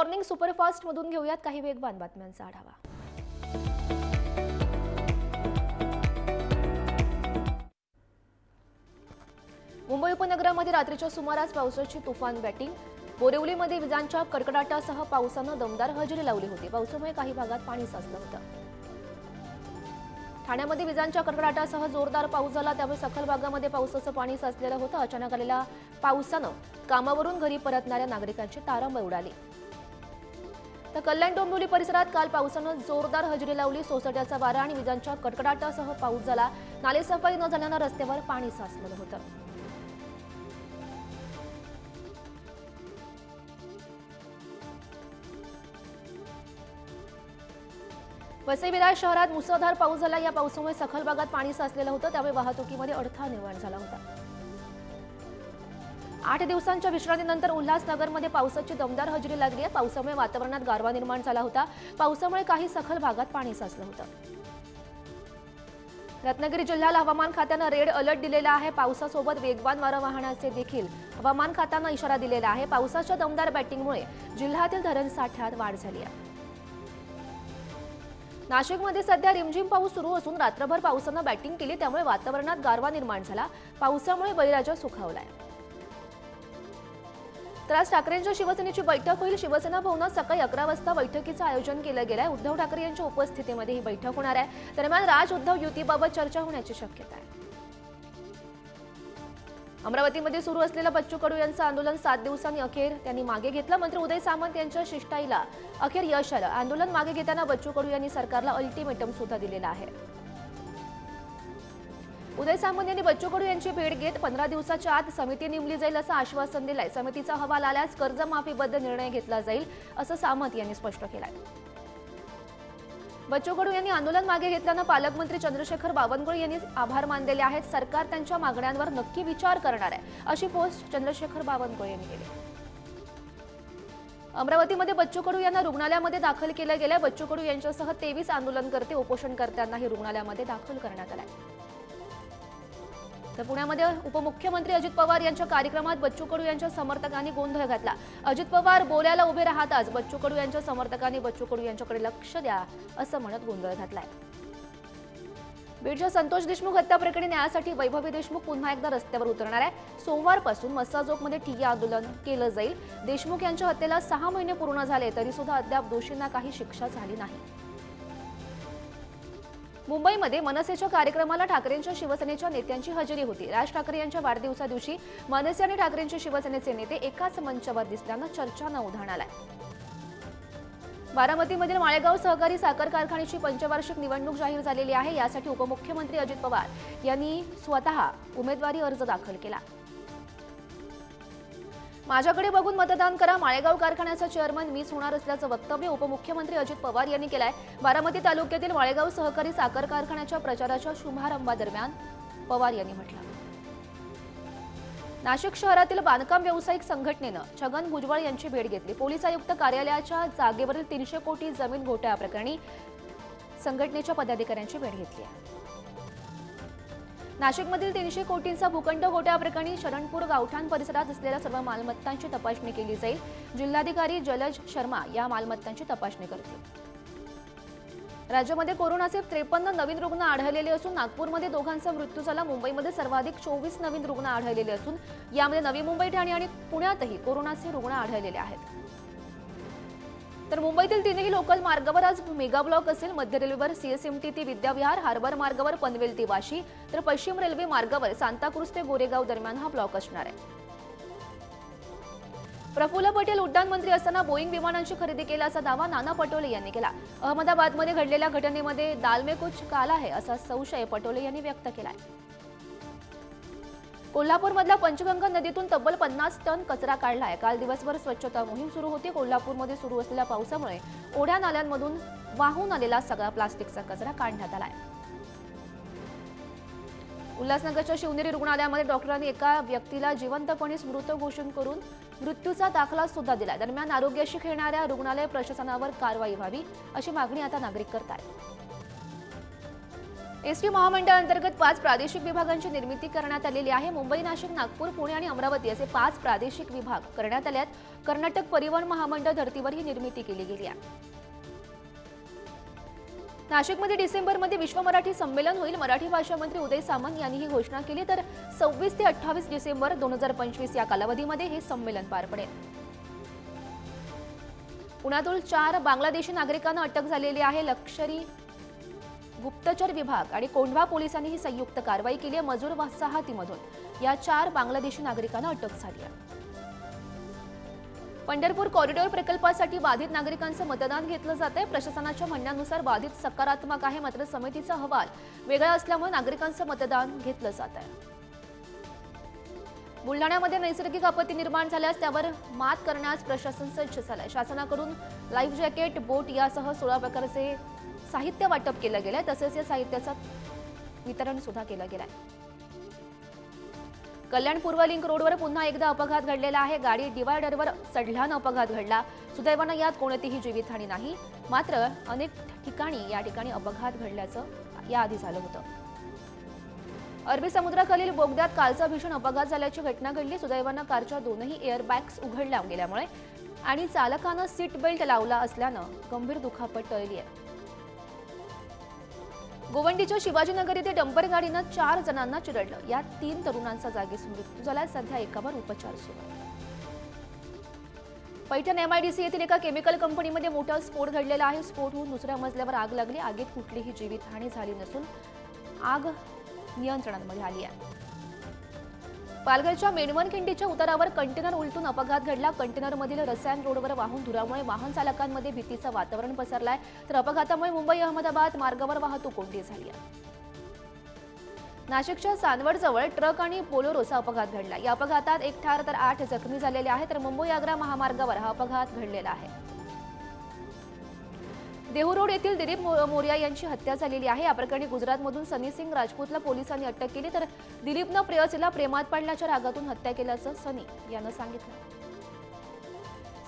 Morning superfast मधून घेऊयात काही वेगवान बातम्यांचा आढावा। मुंबई उपनगरामध्ये रात्रीच्या सुमारास पावसाची तुफान बॅटिंग। बोरिवलीमध्ये विजांच्या कडकडाटासह पावसानं दमदार हजेरी लावली होती। पावसामुळे काही भागात पाणी साचलं होतं। ठाण्यामध्ये विजांच्या कडकडाटासह जोरदार पाऊस झाला, त्यामुळे सखल भागामध्ये पावसाचं पाणी साचलेलं होतं। अचानक आलेल्या पावसानं कामावरून घरी परतणाऱ्या नागरिकांची तारांबळ उडाली। तर कल्याण डोंबिवली परिसरात काल पावसानं जोरदार हजेरी लावली। सोसाट्याचा वारा आणि विजांच्या कडकडाटासह पाऊस झाला। नालेसफाई न झाल्यानं रस्त्यावर पाणी साचलेलं होतं। वसई विरार शहरात मुसळधार पाऊस झाला। या पावसामुळे सखल भागात पाणी साचलेलं होतं, त्यामुळे वाहतुकीमध्ये अडथळा निर्माण झाला होता। 8 दिवसांच्या विश्रांतीनंतर उल्हासनगरमध्ये पावसाची दमदार हजेरी लागली आहे। पावसामुळे वातावरणात गारवा निर्माण झाला होता। पावसामुळे काही सखल भागात पाणी साचलं होतं। रत्नागिरी जिल्ह्याला हवामान खात्यानं रेड अलर्ट दिलेला आहे। पावसासोबत वेगवान वारा वाहण्याचे देखील हवामान खात्यानं इशारा दिलेला आहे। पावसाच्या दमदार बॅटिंगमुळे जिल्ह्यातील धरण साठ्यात वाढ झाली आहे। नाशिकमध्ये सध्या रिमझिम पाऊस सुरू असून रात्रभर पावसानं बॅटिंग केली, त्यामुळे वातावरणात गारवा निर्माण झाला। पावसामुळे बळीराजा सुखावलाय। तर आज ठाकरेंच्या शिवसेनेची बैठक होईल। शिवसेना भवनात सकाळी 11 वाजता बैठकीचं आयोजन केलं गेलं आहे। उद्धव ठाकरे यांच्या उपस्थितीमध्ये ही बैठक होणार आहे। दरम्यान राज उद्धव युतीबाबत चर्चा होण्याची शक्यता आहे। अमरावतीमध्ये सुरू असलेलं बच्चू कडू यांचं आंदोलन 7 दिवसांनी अखेर त्यांनी मागे घेतलं। मंत्री उदय सामंत यांच्या शिष्टाईला अखेर यश आलं। आंदोलन मागे घेताना बच्चू कडू यांनी सरकारला अल्टिमेटम सुद्धा दिलेला आहे। उदय सामंत यांनी बच्चू कडू यांची भेट घेत 15 दिवसाच्या आत समिती नेमली जाईल असं आश्वासन दिलंय। समितीचा अहवाल आल्यास कर्जमाफीबद्ध निर्णय घेतला जाईल असं सामंत यांनी स्पष्ट केलंय। बच्चू कडू यांनी आंदोलन मागे घेतल्यानं पालकमंत्री चंद्रशेखर बावनकुळे यांनी आभार मानलेले आहेत। सरकार त्यांच्या मागण्यांवर नक्की विचार करणार आहे, अशी पोस्ट चंद्रशेखर बावनकुळे यांनी केली। अमरावतीमध्ये बच्चू कडू यांना रुग्णालयामध्ये दाखल केलं गेलं। बच्चू कडू यांच्यासह 23 आंदोलनकर्ते उपोषणकर्त्यांनाही रुग्णालयामध्ये दाखल करण्यात आलंय। तर पुण्यामध्ये उपमुख्यमंत्री अजित पवार यांच्या कार्यक्रमात बच्चू कडू यांच्या समर्थकांनी गोंधळ घातला। अजित पवार बोलायला उभे राहताच बच्चू कडू यांच्या समर्थकांनी बच्चू कडू यांच्याकडे लक्ष द्या असं म्हणत गोंधळ घातलाय। बीडच्या संतोष देशमुख हत्या प्रकरणी न्यायासाठी वैभवी देशमुख पुन्हा एकदा रस्त्यावर उतरणार आहे। सोमवारपासून मस्साजोगमध्ये ठिय्या आंदोलन केलं जाईल। देशमुख यांच्या हत्येला 6 महिने पूर्ण झाले तरी सुद्धा अद्याप दोषींना काही शिक्षा झाली नाही। मुंबईमध्ये मनसेच्या कार्यक्रमाला ठाकरेंच्या शिवसेनेच्या नेत्यांची हजेरी होती। राज ठाकरे यांच्या वाढदिवसा दिवशी मनसे आणि ठाकरेंचे शिवसेनेचे नेते एकाच मंचावर दिसल्यानं चर्चांना उधाण आलंय। बारामतीमधील माळेगाव सहकारी साखर कारखान्याची पंचवार्षिक निवडणूक जाहीर झालेली आहे। यासाठी उपमुख्यमंत्री अजित पवार यांनी स्वतः उमेदवारी अर्ज दाखल केला। माझ्याकडे बघून मतदान करा, माळेगाव कारखान्याचा चेअरमन मीच होणार असल्याचं वक्तव्य उपमुख्यमंत्री अजित पवार यांनी केलंय। बारामती तालुक्यातील माळेगाव सहकारी साखर कारखान्याच्या प्रचाराच्या शुभारंभादरम्यान पवार यांनी म्हटलं। नाशिक शहरातील बांधकाम व्यावसायिक संघटनेनं छगन भुजबळ यांची भेट घेतली। पोलीस आयुक्त कार्यालयाच्या जागेवरील 300 कोटी जमीन घोटाळ्याप्रकरणी संघटनेच्या पदाधिकाऱ्यांची भेट घेतली आहे। नाशिकमधील 300 कोटींचा भूखंड घोटाळ्याप्रकरणी शरणपूर गावठाण परिसरात असलेल्या सर्व मालमत्तांची तपासणी केली जाईल। जिल्हाधिकारी जलज शर्मा या मालमत्तांची तपासणी करतील। राज्यामध्ये कोरोनाचे 53 नवीन रुग्ण आढळलेले असून नागपूरमध्ये दोघांचा मृत्यू झाला। मुंबईमध्ये सर्वाधिक 24 नवीन रुग्ण आढळलेले असून यामध्ये नवी मुंबई, ठाणे आणि पुण्यातही कोरोनाचे रुग्ण आढळलेले आहेत। तर मुंबईतील 3ही लोकल मार्गावर आज मेगा ब्लॉक असेल। मध्य रेल्वेवर सीएसएमटी ते विद्याविहार, हार्बर मार्गावर पनवेल ते वाशी, तर पश्चिम रेल्वे मार्गावर सांताक्रुज ते गोरेगाव दरम्यान हा ब्लॉक असणार आहे। प्रफुल्ल पटेल उड्डाण मंत्री असताना बोईंग विमानांची खरेदी केल्याचा दावा नाना पटोले यांनी केला। अहमदाबादमध्ये घडलेल्या घटनेमध्ये दाल में कुछ काला है असा संशय पटोले यांनी व्यक्त केलाय। कोल्हापूरमधल्या पंचगंगा नदीतून तब्बल 50 टन कचरा काढलाय। काल दिवसभर स्वच्छता मोहीम सुरू होती। कोल्हापूरमध्ये सुरू असलेल्या पावसामुळे ओढ्या नाल्यांमधून वाहून आलेला सगळा प्लास्टिकचा कचरा काढण्यात आलाय। उल्हासनगरच्या शिवनेरी रुग्णालयामध्ये डॉक्टरांनी एका व्यक्तीला जिवंतपणे मृत घोषित करून मृत्यूचा दाखला सुद्धा दिला। दरम्यान आरोग्याशी खेळणाऱ्या रुग्णालय प्रशासनावर कारवाई व्हावी अशी मागणी आता नागरिक करतात। एसटी महामंडळाअंतर्गत 5 प्रादेशिक विभागांची निर्मिती करण्यात आलेली आहे। मुंबई, नाशिक, नागपूर, पुणे आणि अमरावती असे 5 प्रादेशिक विभाग करण्यात आले आहेत। कर्नाटक परिवहन महामंडळ धर्तीवर ही निर्मिती केली गेली आहे। नाशिकमध्ये डिसेंबरमध्ये विश्व मराठी संमेलन होईल। मराठी भाषा मंत्री उदय सामंत यांनी ही घोषणा केली। तर 26 ते 28 डिसेंबर 2025 या कालावधीमध्ये हे संमेलन पार पडेल। पुण्यातील 4 बांगलादेशी नागरिकांना अटक झालेली आहे। लष्करी गुप्तचर विभाग आणि कोंढवा पोलिसांनी ही संयुक्त कारवाई केली आहे। मजूर वसाहतीमधून या 4 बांगलादेशी नागरिकांना अटक झाली आहे। पंढरपूर कॉरिडॉर प्रकल्पासाठी बाधित नागरिकांचं मतदान घेतलं जातंय। प्रशासनाच्या म्हणण्यानुसार बाधित सकारात्मक आहे, मात्र समितीचा अहवाल वेगळा असल्यामुळे नागरिकांचं मतदान घेतलं जात आहे। बुलढाण्यामध्ये नैसर्गिक आपत्ती निर्माण झाल्यास त्यावर मात करण्यास प्रशासन सज्ज झालंय। शासनाकडून लाईफ जॅकेट, बोट यासह 16 प्रकारचे साहित्य वाटप केलं गेलंय। तसेच या साहित्याचं वितरण सुद्धा केलं गेलंय। कल्याण पूर्व लिंक रोडवर पुन्हा एकदा अपघात घडलेला आहे। गाडी डिवायडरवर चढल्यानं अपघात घडला। सुदैवानं यात कोणतीही जीवितहानी नाही, मात्र अनेक ठिकाणी या ठिकाणी अपघात घडल्याचं याआधी झालं होतं। अरबी समुद्राखालील बोगद्यात कालचा भीषण अपघात झाल्याची घटना घडली। सुदैवानं कारच्या दोनही एअरबॅग्स उघडल्या गेल्यामुळे आणि चालकानं सीट बेल्ट लावला असल्यानं गंभीर दुखापत टळली आहे। गोवंडीच्या शिवाजीनगर येथे डंपर गाडीनं 4 जणांना चिरडलं। यात 3 तरुणांचा जागीच मृत्यू झालाय। सध्या एकावर उपचार सुरू आहेत। पैठण MIDC येथील एका केमिकल कंपनीमध्ये मोठा स्फोट घडलेला आहे। स्फोट होऊन दुसऱ्या मजल्यावर आग लागली। आगीत कुठलीही जीवितहानी झाली नसून आग नियंत्रणामध्ये आली आहे। पालघरच्या मेणवणखिंडीच्या उतारावर कंटेनर उलटून अपघात घडला। कंटेनरमधील रसायन रोडवर वाहून धुरामुळे वाहन चालकांमध्ये भीतीचं वातावरण पसरलंय। तर अपघातामुळे मुंबई अहमदाबाद मार्गावर वाहतूक कोंडी झाली आहे। नाशिकच्या चांदवडजवळ ट्रक आणि बोलेरोचा अपघात घडला। या अपघातात 1 ठार तर 8 जखमी झालेले आहेत। तर मुंबई आग्रा महामार्गावर हा अपघात घडलेला आहे। देहू रोड येथील दिलीप मोरिया यांची हत्या झालेली आहे। या प्रकरणी गुजरातमधून सनी सिंग राजपूतला पोलिसांनी अटक केली। तर दिलीपनं प्रेयसीला प्रेमात पडल्याच्या रागातून हत्या केल्याचं सनी यानं सांगितलं।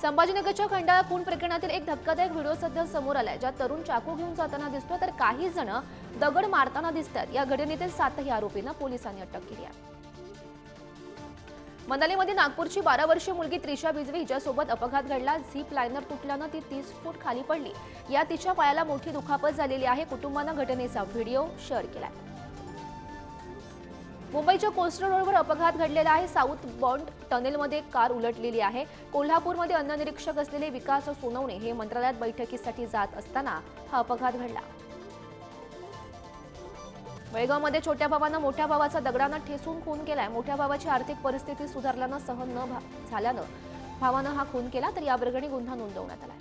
संभाजीनगरच्या खंडाळा खून प्रकरणातील एक धक्कादायक व्हिडिओ सध्या समोर आलाय, ज्यात तरुण चाकू घेऊन जाताना दिसतो तर काही जण दगड मारताना दिसतात। या घटनेतील 7ही आरोपींना पोलिसांनी अटक केली आहे। मनालीमध्ये नागपूरची 12 वर्षीय मुलगी त्रिशा बिजवे हिच्यासोबत अपघात घडला। झीप लायनर तुटल्यानं ती 30 फूट खाली पडली। या तिच्या पायाला मोठी दुखापत झालेली आहे। कुटुंबानं घटनेचा व्हिडिओ शेअर केलाय। मुंबईच्या कोस्टल रोडवर अपघात घडलेला आहे। साऊथ बॉन्ड टनेलमध्ये कार उलटलेली आहे। कोल्हापूरमध्ये अन्न निरीक्षक असलेले विकास सोनवणे हे मंत्रालयात बैठकीसाठी जात असताना हा अपघात घडला। बेळगावमध्ये छोट्या भावानं मोठ्या भावाचा दगडानं ठेचून खून केलाय। मोठ्या भावाची आर्थिक परिस्थिती सुधारल्यानं सहन न झाल्यानं भावानं हा खून केला। तर या प्रकरणी गुन्हा नोंदवण्यात आला।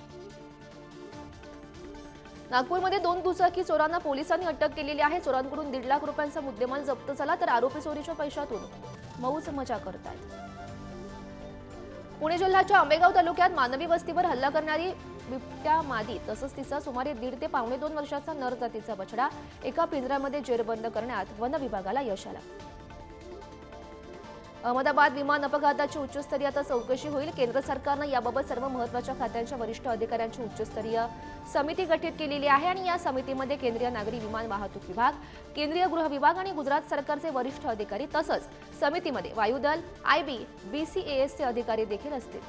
नागपूरमध्ये 2 दुचाकी चोरांना पोलिसांनी अटक केलेली आहे। चोरांकडून 1.5 लाख रुपयांचा मुद्देमाल जप्त झाला। तर आरोपी चोरीच्या पैशातून मौज मजा करतायत। पुणे जिल्ह्याच्या आंबेगाव तालुक्यात मानवी वस्तीवर हल्ला करणारी बिबट्या मादी तसंच तिचा सुमारे 1.5 ते पावणे 2 वर्षाचा नर जातीचा बछडा एका पिंजऱ्यामध्ये जेरबंद करण्यात वन विभागाला यश आलं। अहमदाबाद विमान अपघाताची उच्चस्तरीय आता चौकशी होईल। केंद्र सरकारनं याबाबत सर्व महत्त्वाच्या खात्यांच्या वरिष्ठ अधिकाऱ्यांची उच्चस्तरीय समिती गठीत केलेली आहे आणि या समितीमध्ये केंद्रीय नागरी विमान वाहतूक विभाग, केंद्रीय गृह विभाग आणि गुजरात सरकारचे वरिष्ठ अधिकारी तसंच समितीमध्ये वायुदल, IB, BCASचे अधिकारी देखील असतील।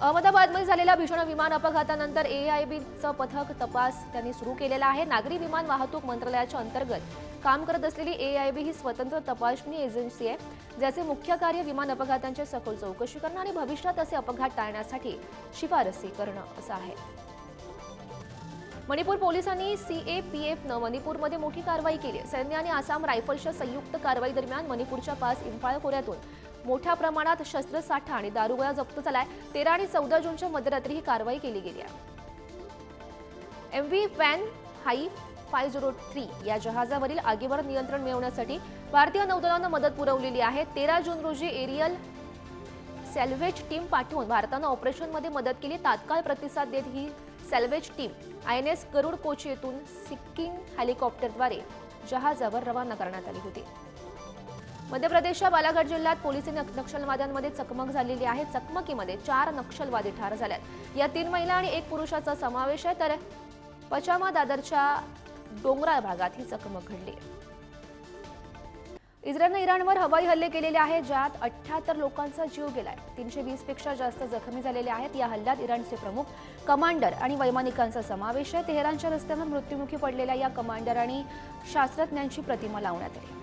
अहमदाबादमध्ये झालेल्या भीषण विमान अपघातानंतर AIBचं पथक तपास त्यांनी सुरू केलेला आहे। नागरी विमान वाहतूक मंत्रालयाच्या अंतर्गत काम करत असलेली AIB ही स्वतंत्र तपासणी एजन्सी आहे, ज्याचे मुख्य कार्य विमान अपघातांची सखोल चौकशी करणं आणि भविष्यात असे अपघात टाळण्यासाठी शिफारसी करणं असं आहे। मणिपूर पोलिसांनी CAPFनं मणिपूरमध्ये मोठी कारवाई केली। सैन्य आणि आसाम रायफल्सच्या संयुक्त कारवाई दरम्यान मणिपूरच्या 5 इम्फाळ खोऱ्यातून मोठ्या प्रमाणात शस्त्रसाठा आणि दारुगोळा जप्त झालाय। 13 आणि 14 जूनच्या मध्यरात्री ही कारवाई केली गेली आहे। MV फॅन हाई 503 या जहाजावरील आगीवर नियंत्रण मिळवण्यासाठी भारतीय नौदलानं मदत पुरवलेली आहे। 13 जून रोजी एरियल सॅल्व्हेज टीम पाठवून भारतानं ऑपरेशनमध्ये मदत केली। तात्काळ प्रतिसाद देत ही सॅल्व्हेज टीम INS गरुड कोची येथून सिक्किम हेलिकॉप्टरद्वारे जहाजावर रवाना करण्यात आली होती। मध्य प्रदेशच्या बालाघाट जिल्ह्यात पोलिसी नक्षलवाद्यांमध्ये चकमक झालेली आहे। चकमकीमध्ये 4 नक्षलवादी ठार झालेत। या 3 महिला आणि 1 पुरुषाचा समावेश आहे। तर पचामा दादरच्या डोंगराळ भागात ही चकमक घडली. इस्रायलनं इराणवर हवाई हल्ले केलेले आहेत, ज्यात 78 लोकांचा जीव गेलाय. 320 पेक्षा जास्त जखमी झालेले आहेत. या हल्ल्यात इराणचे प्रमुख कमांडर आणि वैमानिकांचा समावेश आहे. तेहरानच्या रस्त्यावर मृत्युमुखी पडलेल्या या कमांडर आणि शास्त्रज्ञांची प्रतिमा लावण्यात आली.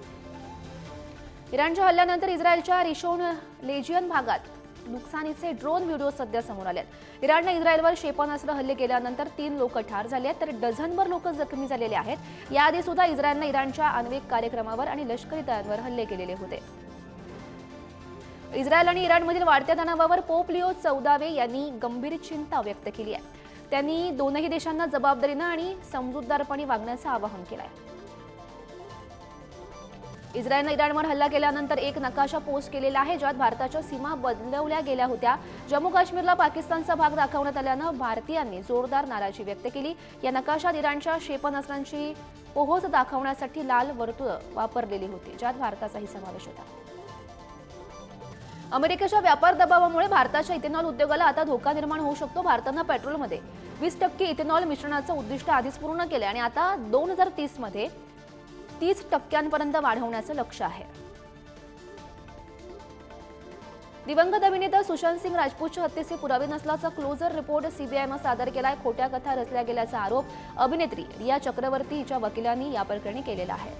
इराणच्या हल्ल्यानंतर इस्रायलच्या रिशोन लेजियन भागात नुकसानीचे ड्रोन व्हिडिओ सध्या समोर आले आहेत. इराणने इस्रायलवर क्षेपणास्त्र हल्ले केल्यानंतर 3 लोक ठार झाले आहेत, तर डझनभर लोक जखमी झालेले आहेत. याआधी सुद्धा इस्रायलने इराणच्या आण्विक कार्यक्रमावर आणि लष्करी तळांवर हल्ले केलेले होते. इस्रायल आणि इराणमधील वाढत्या तणावावर पोप लिओ 14 यांनी गंभीर चिंता व्यक्त केली आहे. त्यांनी दोनही देशांना जबाबदारीनं आणि समजूतदारपणे वागण्याचं आवाहन केलं आहे. इस्रायलने इराणवर हल्ला केल्यानंतर एक नकाशा पोस्ट केलेला आहे, ज्यात भारताच्या सीमा बदलवल्या गेल्या होत्या. जम्मू काश्मीरला पाकिस्तानचा भाग दाखवण्यात आल्यानं भारतीयांनी जोरदार नाराजी व्यक्त केली. या नकाशात इराणच्या क्षेपणास्त्रांची पोहोच दाखवण्यासाठी लाल वर्तुळ वापरलेली होती, ज्यात भारताचाही समावेश होता. अमेरिकेच्या व्यापार दबावामुळे भारताच्या इथेनॉल उद्योगाला आता धोका निर्माण होऊ शकतो. भारतानं पेट्रोलमध्ये 20% इथेनॉल मिश्रणाचं उद्दिष्ट आधीच पूर्ण केले आणि आता 2030 मध्ये 30% वाढवण्याचं लक्ष्य आहे. दिवंगत अभिनेता सुशांत सिंग राजपूतच्या हत्येचे पुरावे नसल्याचा क्लोजर रिपोर्ट सीबीआयनं सादर केलाय. खोट्या कथा रचल्या गेल्याचा आरोप अभिनेत्री रिया चक्रवर्ती हिच्या वकिलांनी या प्रकरणी केलेला आहे.